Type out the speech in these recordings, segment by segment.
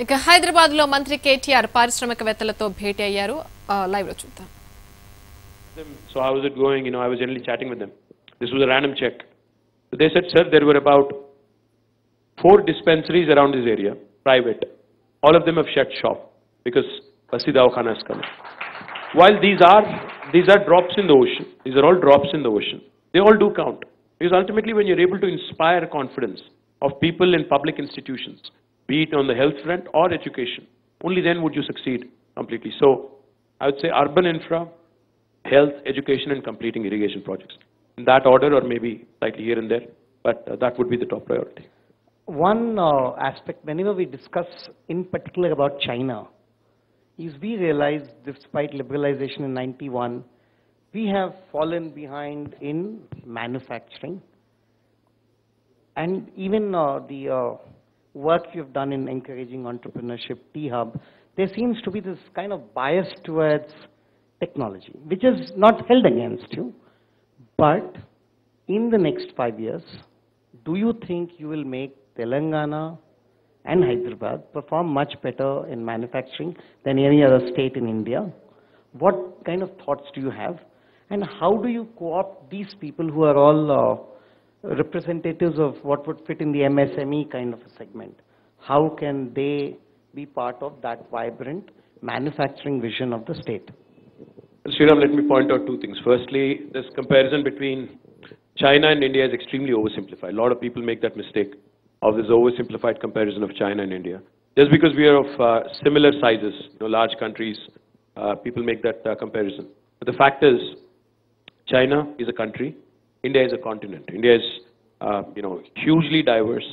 ఇక హైదరాబాద్ లో మంత్రి KTR పారిశ్రామికవేత్తలతో భేటీ అయ్యారు. లైవ్ లో చూద్దాం. So how was it going? I was generally chatting with them. This was a random check. So they said, sir, there were about 4 dispensaries around this area, private. All of them have shut shop because Basi Dawkhana has come. While these are drops in the ocean, these are all drops in the ocean. They all do count. Because ultimately when you're able to inspire confidence of people in public institutions, be it on the health front or education, only then would you succeed completely. So I would say urban infra, health, education and completing irrigation projects. In that order or maybe slightly here and there, but that would be the top priority. One aspect, whenever we discuss in particular about China, is we realize despite liberalization in 91, we have fallen behind in manufacturing. And even the work you've done in encouraging entrepreneurship, T-Hub, there seems to be this kind of bias towards technology, which is not held against you. But in the next 5 years, do you think you will make Telangana and Hyderabad perform much better in manufacturing than any other state in India? What kind of thoughts do you have? And how do you co-opt these people who are all representatives of what would fit in the MSME kind of a segment? How can they be part of that vibrant manufacturing vision of the state? Sriram, let me point out 2 things. Firstly, this comparison between China and India is extremely oversimplified. A lot of people make that mistake of this oversimplified comparison of China and India. Just because we are of similar sizes, large countries, people make that comparison. But the fact is, China is a country, India is a continent. India is, hugely diverse,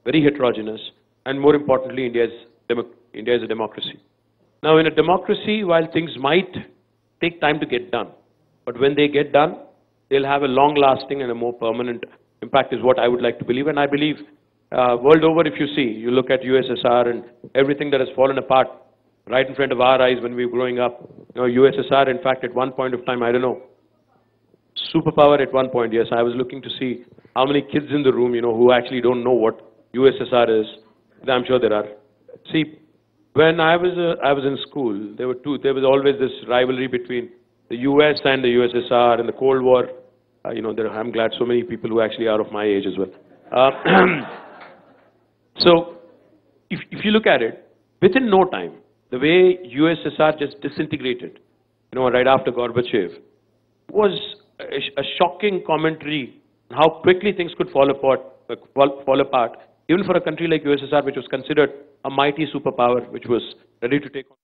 very heterogeneous, and more importantly, India is a democracy. Now, in a democracy, while things might take time to get done, but when they get done, they'll have a long-lasting and a more permanent impact is what I would like to believe. And I believe world over, if you see, you look at USSR and everything that has fallen apart right in front of our eyes when we were growing up. USSR, in fact, at one point of time, I don't know, superpower at one point, yes, I was looking to see how many kids in the room, who actually don't know what USSR is. I'm sure there are. See, when I was in school, there was always this rivalry between the US and the USSR and the Cold War. I'm glad so many people who actually are of my age as well. So, if you look at it, within no time, the way USSR just disintegrated, right after Gorbachev, was a shocking commentary on how quickly things could fall apart, even for a country like USSR, which was considered a mighty superpower, which was ready to take on.